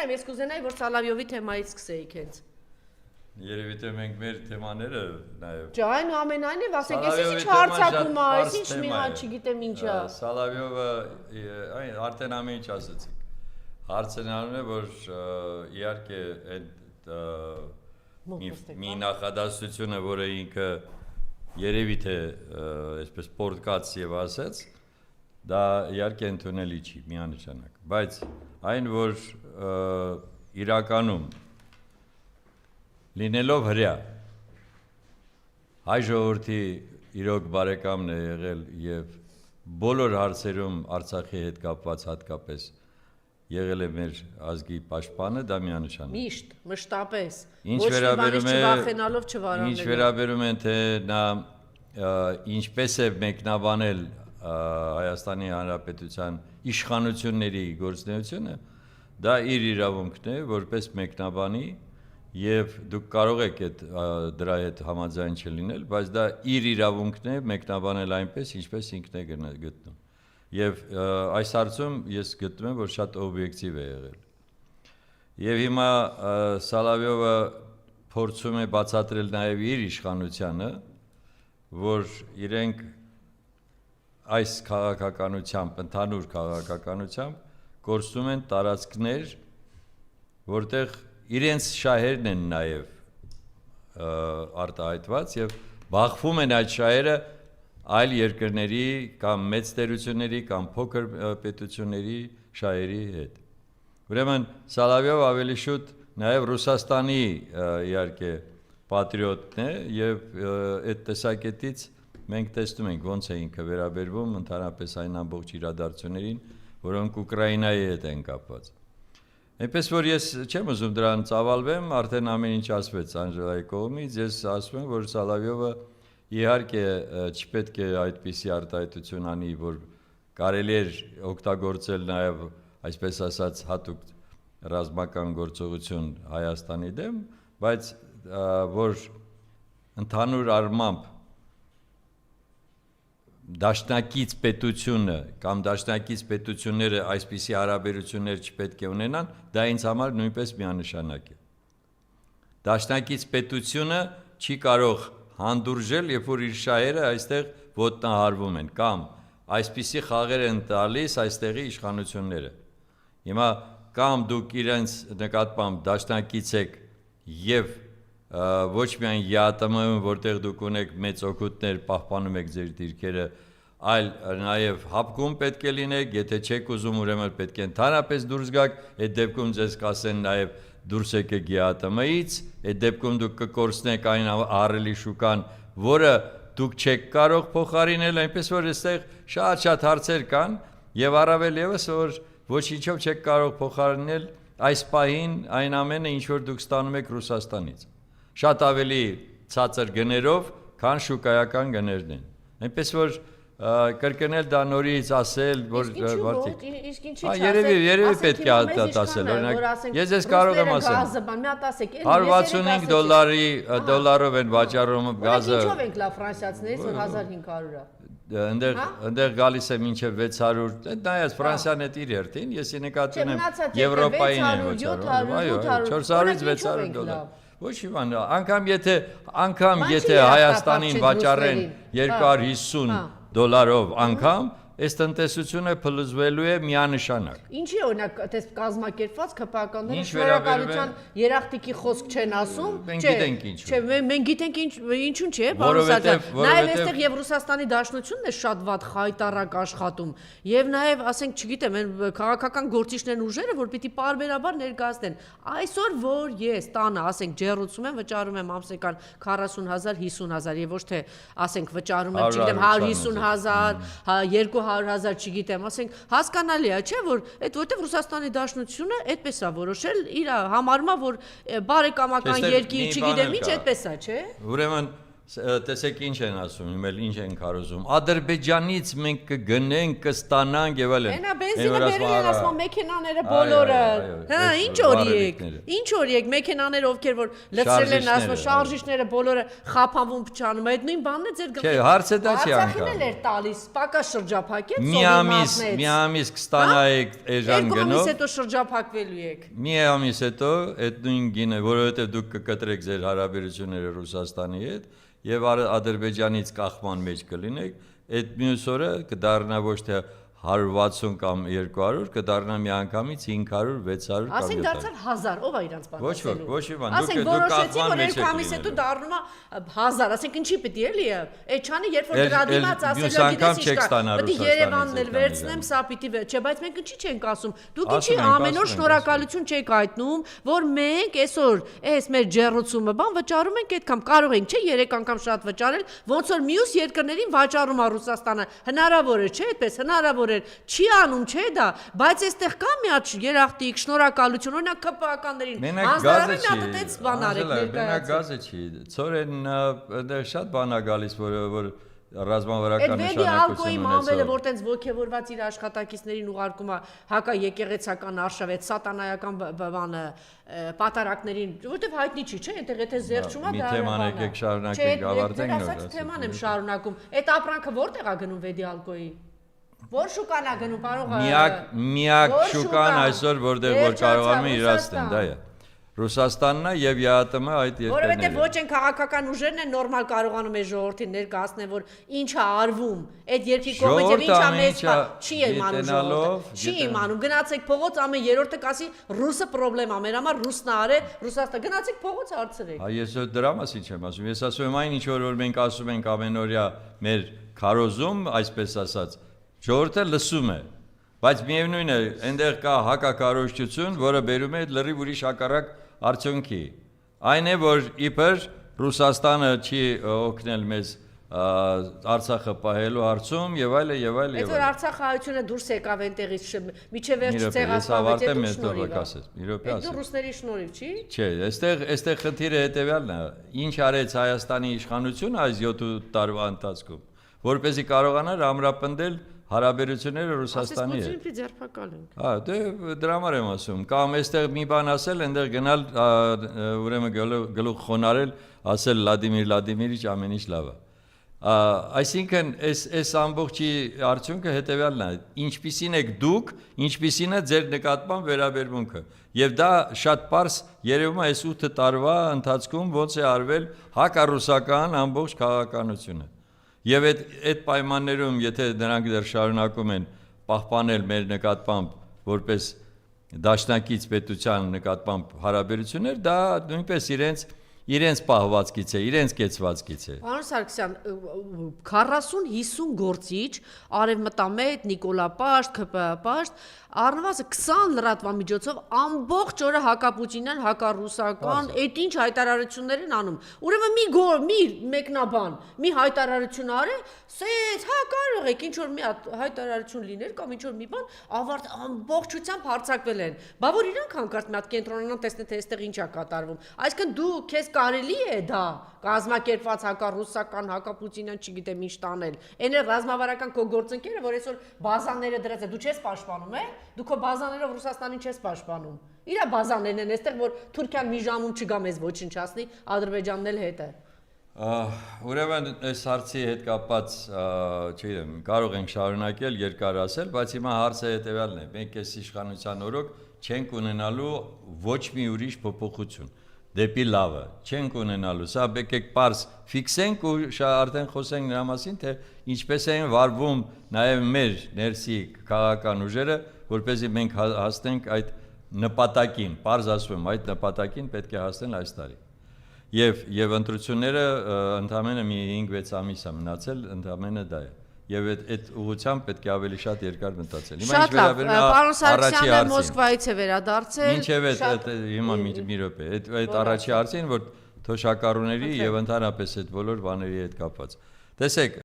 բարձրայում ես կուզենայի, որ Սալավյովի թեմայից սկսեիք հենց։ Երևի թե մենք մեր թեմաները նաև։ Ջան, ամենայնիվ ասենք, ես ինչ հարցակում է, ես ինչ մի հատ չգիտեմ ինչա։ Սալավյովը արդեն ամեն ինչ ասացիք։ Հարցն անում է, որ իհարկե այդ մի նախադասությունը, որը ինքը երևի թե այսպես պորտկաց եւ ասեց, դա իհարկե ընդունելի չի միանշանակ, բայց այն որ իրականում լինելով հրյա հայ ժողովրդի իրոք բարեկամն է եղել եւ բոլոր հարցերում Արցախի հետ կապված հատկապես եղել է մեր ազգի պաշտպանը, դա միանշանակ։ Միշտ, մշտապես։ Ինչ վերաբերում է թե նա ինչպես է մեկնաբանել Հայաստանի Հանրապետության իշխանությունների գործունեությունը, դա իր իրավունքն է, որպես մեկնաբանի եւ դուք կարող եք դրա հետ համաձայն չլինել, բայց դա իր իրավունքն է մեկնաբանել այնպես, ինչպես ինքն է գտնում։ Եվ այս հարցում ես գտնում եմ, որ շատ օբյեկտիվ է եղել։ Եվ հիմա Սալավյովը փորձում է բացատրել նաև իր իշխանությանը, որ իրենք այս քաղաքականությամբ, ընդհանուր քաղաքականությամբ կորցնում են տարածքներ, որտեղ իրենց շահերն են նաև արտահայտված եւ բախվում են այդ շահերը այլ երկրների կամ մեծ տերությունների կամ փոքր պետությունների շահերի հետ։ Ուրեմն Սալավյովը ավելի շուտ նաև Ռուսաստանի իհարկե պատրիոտն է եւ այդ տեսակետից մենք տեսնում ենք ոնց է ինքը վերաբերվում ընդհանրապես այն ամբողջ իրադարձություններին, որոնք Ուկրաինայի հետ են կապված։ Այնպես որ ես չեմ ուզում դրան ծավալվեմ, արդեն ամեն ինչ ասվեց Անժելայի կողմից, ես ասում եմ, որ Սալավյովը իհարկե չպետք է այդպիսի արտահայտություն անի, որ կարելի էր օգտագործել նաև այսպես ասած հատուկ ռազմական գործողություն Հայաստանի դեմ, բայց որ ընդհանուր առմամբ դաշնակից պետությունը կամ դաշնակից պետությունները այսպիսի հարաբերություններ չպետք է ունենան, դա ինձ համար նույնպես միանշանակ է։ Դաշնակից պետությունը չի կարող հանդուրժել, երբ որ իր շահերը այստեղ ոտնահարվում են, կամ այսպիսի խաղեր են տալիս այստեղի իշխանությունները։ Հիմա կամ դուք իրենց նկատմամբ դաշնակից եք եւ ոչ միայն ԵԱՏՄ-ում, որտեղ դուք ունեք մեծ օգուտներ, պահպանում եք ձեր դիրքերը, այլ նաև հապկում պետք է լինեք, եթե չեք ուզում, ուրեմն պետք է ընդհանրապես դուրս գաք, այդ դեպքում ձեզ կասեն նաև դուրս եկեք ԵԱՏՄ-ից, այդ դեպքում դուք կկորցնեք այն ահռելի շուկան, որը դուք չեք կարող փոխարինել, այնպես որ այստեղ շատ հարցեր կան եւ առավել եւս որ ոչինչով չեք կարող փոխարինել այս պահին այն ամենը, ինչ որ դուք ստանում եք Ռուսաստանից։ Շատ ավելի ցածր գներով, քան շուկայական գներն են։ Այնպես որ կրկնել դա նորից ասել, որ երևի պետք է ասել, օրինակ, ես ես կարող եմ ասել, $165 են վաճառում գազը, ինչով ենք լավ ֆրանսիացիներից 1500-ը, ընդեղ գալիս է մինչև 600, նայած Ֆրանսիան հետ իր հերթին, ես նկատի ունեմ Եվրոպային են վաճառում, այո, $400-ից $600։ Ոչ իվան, անգամ եթե Հայաստանին վաճառեն $250 անգամ, այս տնտեսությունը փլուզվելու է միանշանակ։ Ինչի օրինակ, այդպես կազմակերպված ԿՊԱ-ականները շնորհակալության երախտիկի խոսք չեն ասում, չէ, մենք գիտենք ինչու՞ չէ, պարոն Սարգսյան, նաև այստեղ եւ Ռուսաստանի Դաշնությունն է շատ վատ խայտարակ աշխատում, եւ նաև ասենք, չգիտեմ, այն քաղաքական գործիչներն ուժերը, որ պիտի պարբերաբար ներկայացնեն։ Այսօր որ ես տանը, ասենք, ջեռուցում եմ, վճարում եմ ամսական 40,000, 50,000 եւ ոչ թե ասենք վճարում եմ, չգիտեմ, 150,000, 200,000 չգիտեմ, ասենք, հասկանալի է, չէ, որ այդ որտեղ Ռուսաստանի Դաշնությունը այդպես է որոշել, իր համարումա, որ բարեկամական երկիր, չգիտեմ ինչ, այդպես է, չէ։ Ուրեմն տեսեք ինչ են ասում, իմել ինչ են քարոզում։ Ադրբեջանից մենք կգնենք, կստանանք եւ այլն։ Այնա բենզինը բերել են ասում մեքենաները բոլորը։ Հա, ինչ օրիեք մեքենաները ովքեր որ լցրել են ասում շարժիչները բոլորը խափանվում փչանում, այդ նույն բանն է ձեր գլխի։ Չէ, հարցը դա չի անգամ։ Արցախին էր տալիս, պակաս շրջափակեց մի ամիս կստանայեք էժան գնով։ Երկու ամիս հետո շրջափակվելու եք։ Մի ամիս հետո այդ նույն գինը, որովհետեւ դուք կկտրեք ձեր հարաբերությունները Ռուսաստանի հետ եւ Ադրբեջանից կախման մեջ կլինեք, այդ մյուս օրը կդառնա ոչ թե 160 կամ 200, կդառնա միանգամից 500, 600 կամ 700։ Ասենք դարձավ 1000, ով է իրանց բան ասելու։ Ոչ բան, ասենք որոշեցի, որ 2 ամիս հետո դառնում է 1000, ասենք ինչի պիտի էլի է։ Էջանի երբ որ դրա դիմաց ասել է գիտես ինչ կա, պիտի Երևանն էլ վերցնեմ, սա պիտի չէ, բայց մենք ինչի չենք ասում։ Դուք ինչի ամեն օր շնորհակալություն չեք հայտնում, որ մենք այսօր այս մեր ջեռուցումը բան վճարում ենք այդքան, կարող ենք չէ 3 անգամ շատ վճարել, ոնց որ մյուս երկրներին վաճառում է Ռուսաստանը։ Հնարավոր է, չէ, այդպես հնարավոր չի անում, չէ դա, բայց այստեղ կա մի հատ երախտիկ, շնորհակալություն, օրինակ ԿՊԱ-ականներին, հանձնարարին հատտեց բան արեք ներկայացրեք։ Մենակ գազը չի, ծորեն շատ բան է գալիս, որ ռազմավարական նշանակություն ունեցող։ Ամվելը որ տենց ոգևորված իր աշխատակիցներին ուղարկում է հակա եկեղեցական արշավետ սատանայական բանը պատարակներին, որտեվ հայտնի չի, չէ, այնտեղ եթե զերծում է դա։ Մի թեման եկեք շարունակենք ավարտենք նոր։ Ասած թեման եմ շարունակում։ Այդ ապրանքը որտեղ է գնում Վեդիալկոյի։ Որ շուկան է գնում, կարող է։ Միակ շուկան այսօր որտեղ որ կարողանում է իրացնել, դա է։ Ռուսաստանն է եւ ԵԱՏՄ-ը այդ երկրներն են։ Որովհետեւ ոչ են քաղաքական ուժերն են նորմալ կարողանում է ժողովրդին ներկայացնել, որ ինչ է արվում, այդ երկրի կողմից եւ ինչա մեծ չի իմանում ժողովուրդը։ Չի իմանում, գնացեք փողոց, ամեն երրորդը կասի ռուսը պրոբլեմ է, մեր համար ռուսն է արե, Ռուսաստանը գնացեք փողոց հարցրեք։ Ես դրա մասին չեմ ասում, ես ասում եմ այն ինչ որ մենք ասում ենք ամենօրյա մեր քարոզում, այսպես ասած, ժողովուրդը լսում է, բայց միևնույն է, այնտեղ կա հակակարողություն, որը բերում է լրիվ ուրիշ հակառակ արդյունքի։ Այն է, որ իբր Ռուսաստանը չի օգնել մեզ Արցախը պահելու հարցում եւ այլ եւ այլ եւ այլ։ Այդ որ Արցախահայությունը դուրս եկավ այնտեղից միջև վերջ ցեղասպանվեց այդ շնորհիվ։ Այդ ռուսների շնորհիվ չի։ Չէ, այստեղ խնդիրը հետեւյալն է։ Ինչ արեց Հայաստանի իշխանությունը այս 7 տարվա ընթացքում, որպեսզի կարողանար ամրապնդել հարաբերությունները Ռուսաստանի հետ։ Ասես ձերբակալ ենք։ Հա, դե դրա համար եմ ասում, կամ այստեղ մի բան ասել, այնտեղ գնալ ուրեմն գլուխ խոնարել, ասել Վլադիմիր ամեն ինչ լավ է։ Այսինքն այս ամբողջի արդյունքը հետեւյալն է, ինչպիսին եք դուք, ինչպիսին է ձեր նկատմամբ վերաբերմունքը։ Եվ դա շատ པարզ երևում է այս 8 տարվա ընթացքում ոնց է արվել հակառուսական ամբողջ քաղաքականությունը։ Եվ այդ պայմաններում, եթե նրանք դեռ շարունակում են պահպանել մեր նկատմամբ որպես դաշնակից պետության նկատմամբ հարաբերություններ, դա նույնպես իրենց պահվածքից է, իրենց կեցվածքից է։ Պարոն Սարգսյան, 40-50 գործիչ, Արևմտամետ, Նիկոլապաշտ, ԿՊԱ-պաշտ, առնվազն 20 լրատվամիջոցով ամբողջ օրը հակապուտինյան, հակառուսական, այդ ինչ հայտարարություններ են անում։ Ուրեմն մի մեկնաբան, մի հայտարարություն արե, սենց, հա կարող եք ինչ որ մի հայտարարություն լիներ կամ ինչ որ մի բան, ավարտ ամբողջությամբ հարձակվել են։ Բա որ իրանք հանկարծ մի հատ կենտրոնանան տեսնեն թե այստեղ ինչ է կատարվում։ Այսինքն դու քեզ կարելի է դա կազմակերպված հակառուսական, հակապուտինյան, չգիտեմ ինչ տանել։ Այն է ռազմավարական քո գործընկերը, որ այսօր բազաները դրած է, դու չես պաշտպանում, դու քո բազաներով Ռուսաստանին չես պաշտպանում։ Իրա բազաներն են այստեղ, որ Թուրքիան մի ժամում չգա մեզ ոչնչացնի, Ադրբեջանն էլ հետ է։ Ուրեմն այս հարցի հետ կապված, չգիտեմ, կարող ենք շարունակել երկար ասել, բայց հիմա հարցը հետևյալն է։ Մենք այս իշխանության օրոք չենք ունենալու ոչ մի ուրիշ փոփոխություն դեպի լավը, չենք ունենալու։ Սա եկեք պարզ ֆիքսենք ու արդեն խոսենք նրա մասին, թե ինչպես են վարվում նաև մեր ներսի քաղաքական ուժերը, որպեսզի մենք հասնենք այդ նպատակին, պարզ ասում եմ, այդ նպատակին պետք է հասնել այս տարի։ Եվ ընտրությունները ընդամենը մի 5-6 ամիս է մնացել, ընդամենը դա է։ Եվ այդ ուղղությամբ պետք է ավելի շատ երկար մտածել։ Հիմա ինչ վերաբերում է պարոն Սարգսյանը Մոսկվայից է վերադարձել։ Ինչև հիմա մի րոպե, այդ առաջի հարցին, որ թոշակառուների եւ ընդհանրապես այդ բոլոր բաների հետ կապված։ Տեսեք,